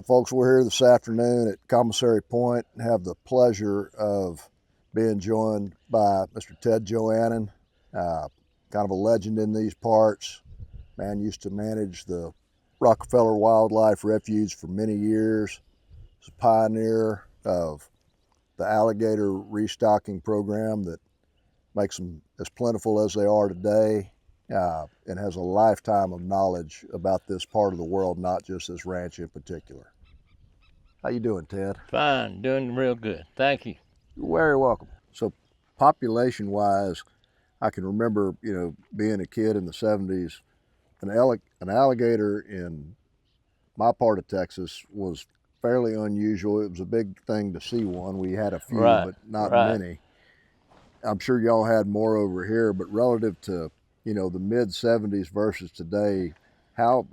Folks, we're here this afternoon at Commissary Point and have the pleasure of being joined by Mr. Ted Joanen, kind of a legend in these parts. Man used to manage the Rockefeller Wildlife Refuge for many years. He's a pioneer of the alligator restocking program that makes them as plentiful as they are today, and has a lifetime of knowledge about this part of the world, not just this ranch in particular. How you doing, Ted? Fine, doing real good. Thank you. You're very welcome. So population-wise, I can remember, being a kid in the 70s, an alligator in my part of Texas was fairly unusual. It was a big thing to see one. We had a few, Right, but not right. many. I'm sure y'all had more over here, but relative to, the mid-70s versus today, how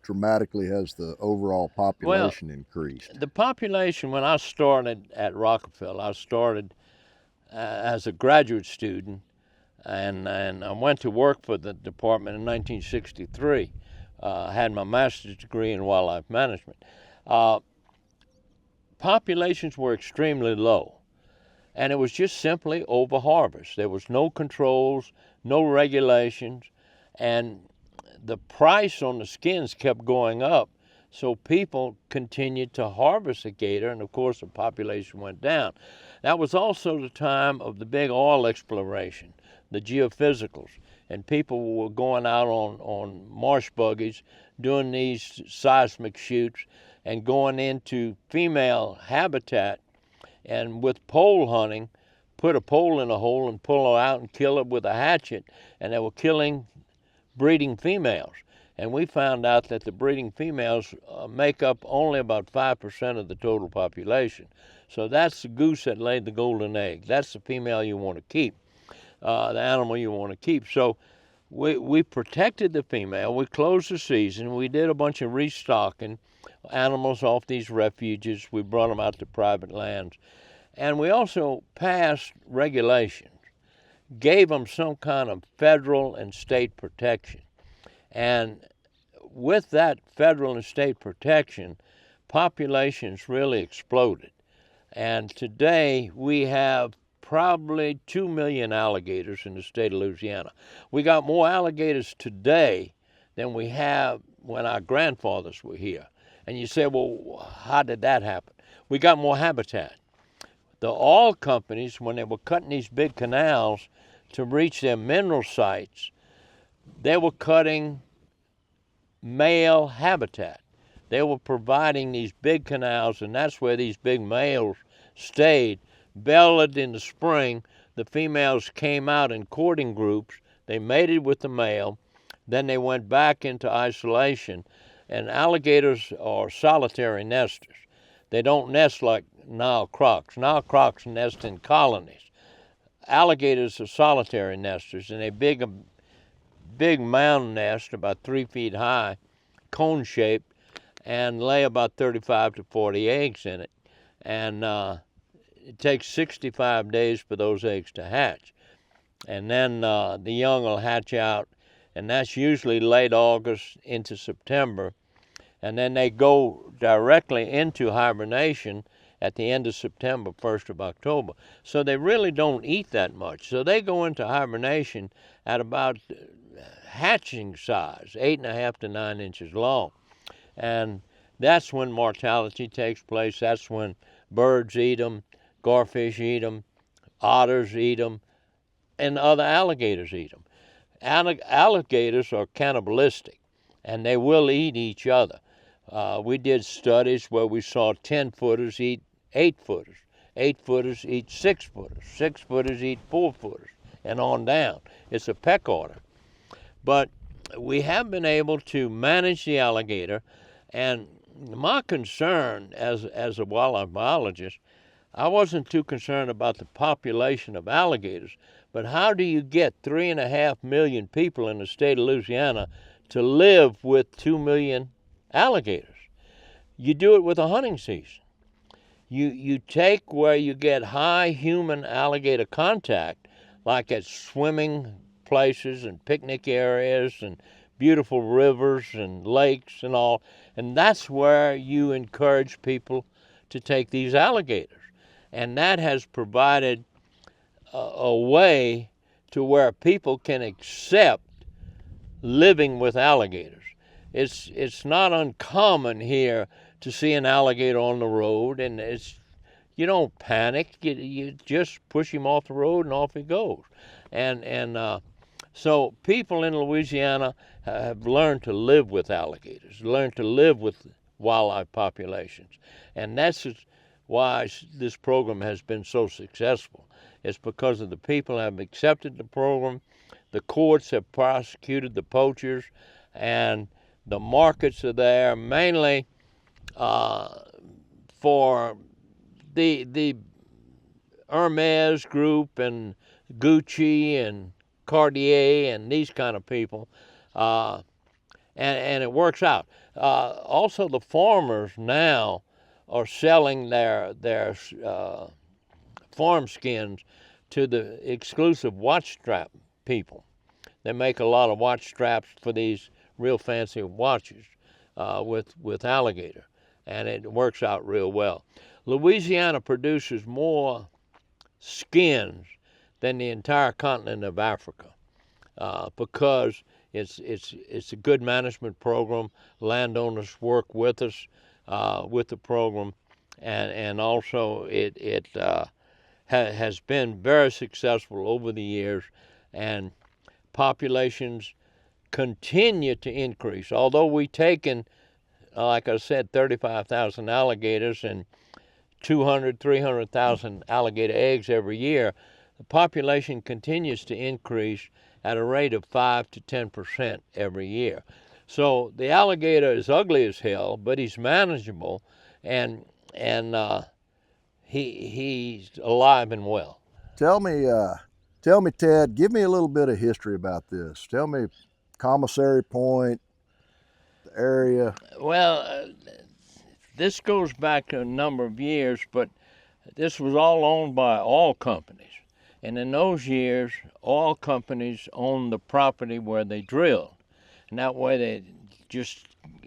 dramatically has the overall population increased? The population, when I started at Rockefeller, I started as a graduate student, and I went to work for the department in 1963. I had my master's degree in wildlife management. Populations were extremely low, and it was just simply over-harvest. There was no controls, no regulations, and the price on the skins kept going up, so people continued to harvest the gator, and of course the population went down. That was also the time of the big oil exploration, the geophysicals, and people were going out on marsh buggies, doing these seismic shoots, and going into female habitat, and with pole hunting, put a pole in a hole and pull her out and kill it with a hatchet, and they were killing breeding females. And we found out that the breeding females make up only about 5% of the total population. So that's the goose that laid the golden egg. That's the female you want to keep, the animal you want to keep. So we protected the female. We closed the season. We did a bunch of restocking animals off these refuges. We brought them out to private lands. And we also passed regulations, gave them some kind of federal and state protection. And with that federal and state protection, populations really exploded. And today we have probably 2 million alligators in the state of Louisiana. We got more alligators today than we have when our grandfathers were here. And you say, well, how did that happen? We got more habitat. The oil companies, when they were cutting these big canals to reach their mineral sites, they were cutting male habitat. They were providing these big canals, and that's where these big males stayed. Belted in the spring, the females came out in courting groups. They mated with the male. Then they went back into isolation. And alligators are solitary nesters. They don't nest like Nile crocs. Nile crocs nest in colonies. Alligators are solitary nesters, and they big mound nest about 3 feet high, cone-shaped, and lay about 35 to 40 eggs in it. And it takes 65 days for those eggs to hatch. And then the young will hatch out, and that's usually late August into September. And then they go directly into hibernation at the end of September, 1st of October. So they really don't eat that much. So they go into hibernation at about hatching size, 8.5 to 9 inches long. And that's when mortality takes place. That's when birds eat them, garfish eat them, otters eat them, and other alligators eat them. Alligators are cannibalistic, and they will eat each other. We did studies where we saw 10-footers eat 8-footers, 8-footers eat 6-footers, 6-footers eat 4-footers, and on down. It's a peck order. But we have been able to manage the alligator, and my concern as a wildlife biologist, I wasn't too concerned about the population of alligators, but how do you get 3.5 million people in the state of Louisiana to live with 2 million alligators? You do it with a hunting season. You take where you get high human alligator contact, like at swimming places and picnic areas and beautiful rivers and lakes and all. And that's where you encourage people to take these alligators. And that has provided a way to where people can accept living with alligators. It's not uncommon here to see an alligator on the road, and you don't panic. You just push him off the road and off he goes. So people in Louisiana have learned to live with alligators, learned to live with wildlife populations, and that's why this program has been so successful. It's because of the people have accepted the program, the courts have prosecuted the poachers, and the markets are there mainly for the Hermes group and Gucci and Cartier and these kind of people, and it works out. Also, the farmers now are selling their farm skins to the exclusive watch strap people. They make a lot of watch straps for these real fancy watches with alligator, and it works out real well. Louisiana produces more skins than the entire continent of Africa because it's a good management program. Landowners work with us with the program, and also it has been very successful over the years, and populations continue to increase. Although we've taken, like I said, 35,000 alligators and 200, 300,000 alligator eggs every year, the population continues to increase at a rate of 5 to 10% every year. So the alligator is ugly as hell, but he's manageable, and he's alive and well. Tell me, Ted, give me a little bit of history about this. Tell me Commissary Point, the area. Well, this goes back a number of years, but this was all owned by oil companies. And in those years, oil companies owned the property where they drilled. And that way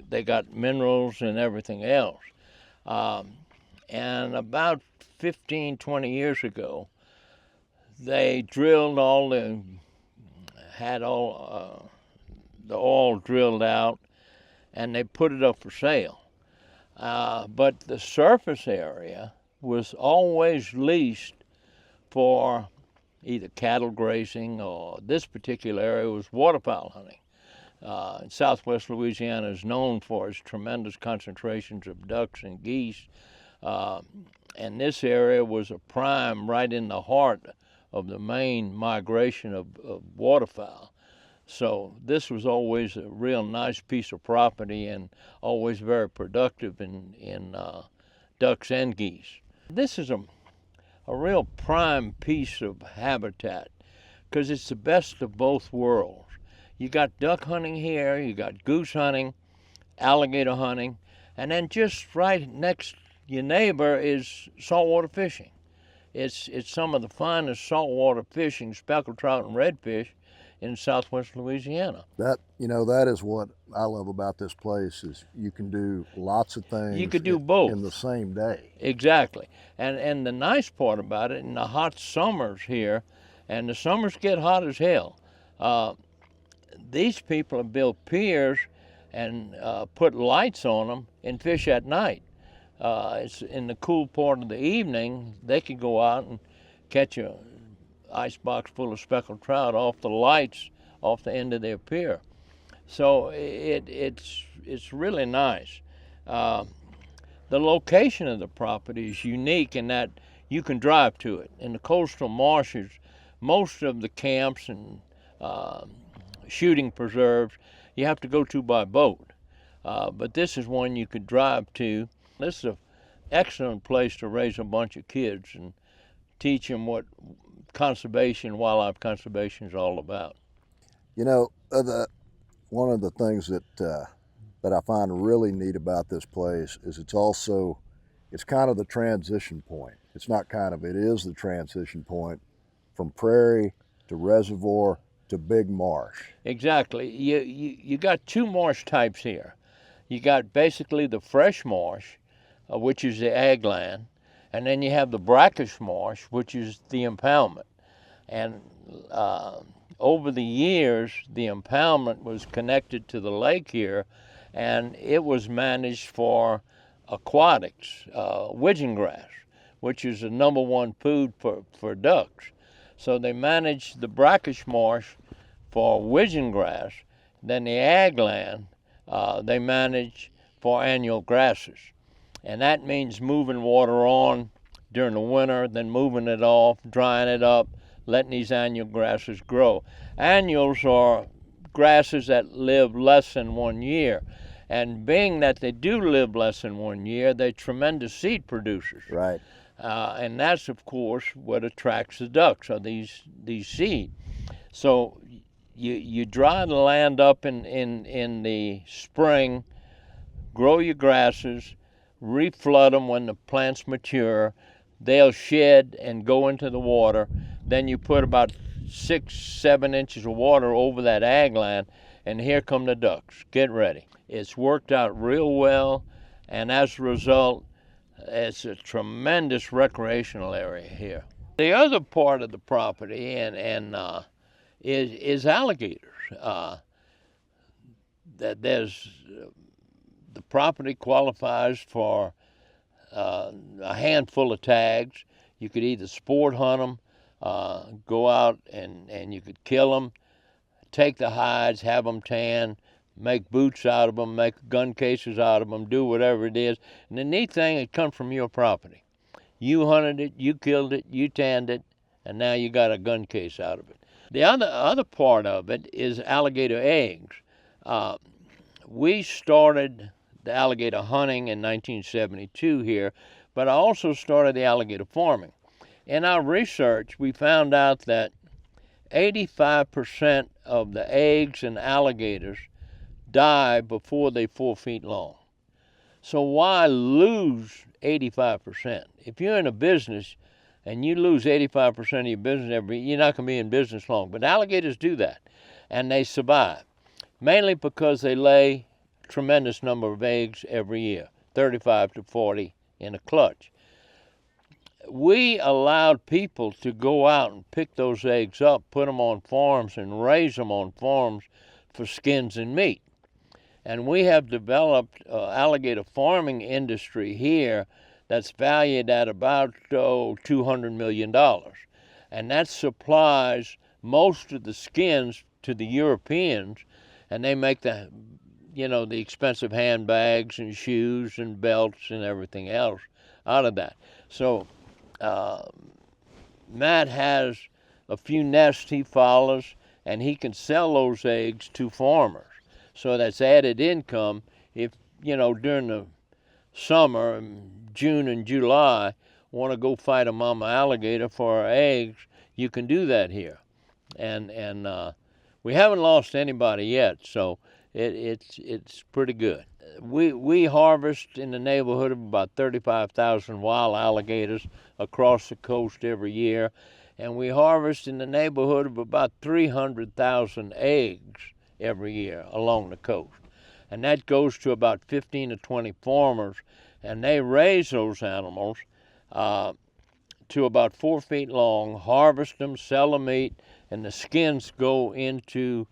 they got minerals and everything else. And about 15, 20 years ago, they drilled had all the oil drilled out, and they put it up for sale. But the surface area was always leased for either cattle grazing, or this particular area was waterfowl hunting. Southwest Louisiana is known for its tremendous concentrations of ducks and geese, and this area was a prime right in the heart of the main migration of waterfowl. So this was always a real nice piece of property and always very productive in ducks and geese. This is a real prime piece of habitat because it's the best of both worlds. You got duck hunting here, you got goose hunting, alligator hunting, and then just right next your neighbor is saltwater fishing. It's some of the finest saltwater fishing, speckled trout and redfish, in southwest Louisiana. That is what I love about this place is you can do lots of things. You could do both in the same day. Exactly, and the nice part about it, in the hot summers here, and the summers get hot as hell. These people have built piers and put lights on them and fish at night. It's in the cool part of the evening. They could go out and catch a icebox full of speckled trout off the lights off the end of their pier. So it's really nice. The location of the property is unique in that you can drive to it. In the coastal marshes, most of the camps and shooting preserves you have to go to by boat. But this is one you could drive to. This is an excellent place to raise a bunch of kids and teach them what wildlife conservation is all about. One of the things that I find really neat about this place is it's kind of the transition point. It is the transition point from prairie to reservoir to big marsh. Exactly. You got two marsh types here. You got basically the fresh marsh, which is the ag land, and then you have the brackish marsh, which is the impoundment. And over the years, the impoundment was connected to the lake here, and it was managed for aquatics, widgeon grass, which is the number one food for ducks. So they managed the brackish marsh for widgeon grass. Then the ag land, they manage for annual grasses. And that means moving water on during the winter, then moving it off, drying it up, letting these annual grasses grow. Annuals are grasses that live less than 1 year. And being that they do live less than 1 year, they're tremendous seed producers. Right. And that's, of course, what attracts the ducks, are these seed. So you dry the land up in the spring, grow your grasses, reflood them when the plants mature. They'll shed and go into the water. Then you put about 6-7 inches of water over that ag land, and here come the ducks. Get ready. It's worked out real well, and as a result, it's a tremendous recreational area here. The other part of the property is alligators. That there's the property qualifies for a handful of tags. You could either sport hunt them, go out and you could kill them, take the hides, have them tanned, make boots out of them, make gun cases out of them, do whatever it is. And the neat thing, it comes from your property. You hunted it, you killed it, you tanned it, and now you got a gun case out of it. The other part of it is alligator eggs. We started the alligator hunting in 1972 here, but I also started the alligator farming. In our research, we found out that 85% of the eggs in alligators die before they're 4 feet long. So why lose 85%? If you're in a business and you lose 85% of your business you're not going to be in business long. But alligators do that, and they survive, mainly because they lay a tremendous number of eggs every year, 35 to 40 in a clutch. We allowed people to go out and pick those eggs up, put them on farms, and raise them on farms for skins and meat. And we have developed an alligator farming industry here that's valued at about $200 million. And that supplies most of the skins to the Europeans, and they make the expensive handbags and shoes and belts and everything else out of that. So Matt has a few nests he follows, and he can sell those eggs to farmers. So that's added income. If, during the summer, June and July, want to go fight a mama alligator for our eggs, you can do that here. And we haven't lost anybody yet, so it's pretty good. We harvest in the neighborhood of about 35,000 wild alligators across the coast every year, and we harvest in the neighborhood of about 300,000 eggs every year along the coast. And that goes to about 15 to 20 farmers, and they raise those animals to about 4 feet long, harvest them, sell the meat, and the skins go into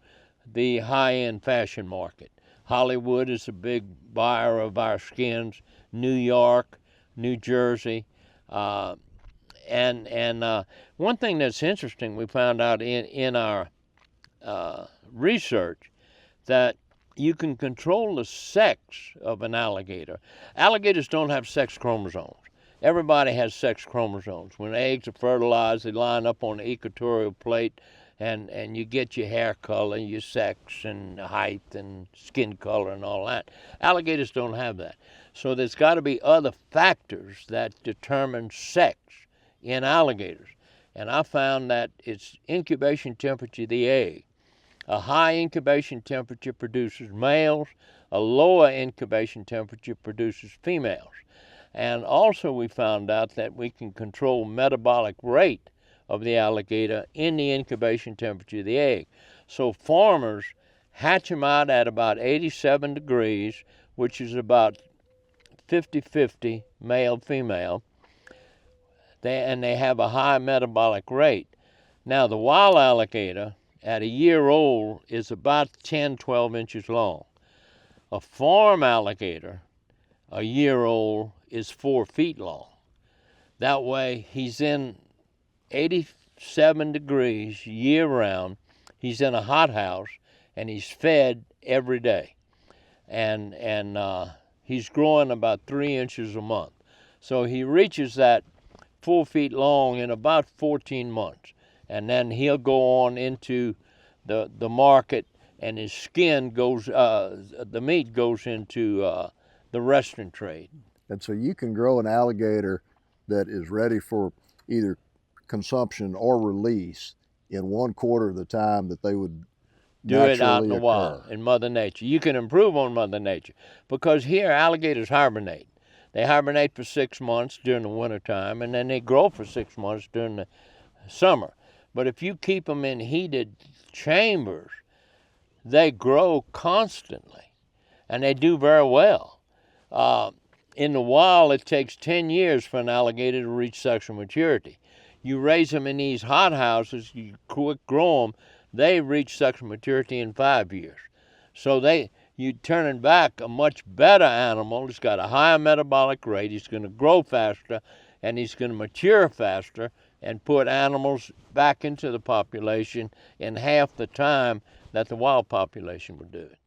the high-end fashion market. Hollywood is a big buyer of our skins, New York, New Jersey. And one thing that's interesting, we found out in our research, that you can control the sex of an alligator. Alligators don't have sex chromosomes. Everybody has sex chromosomes. When eggs are fertilized, they line up on the equatorial plate, and you get your hair color, your sex, and height, and skin color, and all that. Alligators don't have that. So there's got to be other factors that determine sex in alligators. And I found that it's incubation temperature of the egg. A high incubation temperature produces males, a lower incubation temperature produces females. And also we found out that we can control metabolic rate of the alligator in the incubation temperature of the egg. So farmers hatch them out at about 87 degrees, which is about 50-50 male-female, and they have a high metabolic rate. Now, the wild alligator at a year old is about 10-12 inches long. A farm alligator, a year old, is 4 feet long. That way, he's in 87 degrees year-round. He's in a hothouse, and he's fed every day. And he's growing about 3 inches a month. So he reaches that 4 feet long in about 14 months. And then he'll go on into the market, and his skin goes, the meat goes into the restaurant trade. And so you can grow an alligator that is ready for either consumption or release in 1/4 of the time that they would do it out in the occur. wild, in Mother Nature. You can improve on Mother Nature, because here alligators hibernate. They hibernate for 6 months during the wintertime, and then they grow for 6 months during the summer. But if you keep them in heated chambers, they grow constantly, and they do very well. In the wild, it takes 10 years for an alligator to reach sexual maturity. You raise them in these hothouses, you quick grow them, they reach sexual maturity in 5 years. So you're turning back a much better animal. He's got a higher metabolic rate, he's going to grow faster, and he's going to mature faster and put animals back into the population in half the time that the wild population would do it.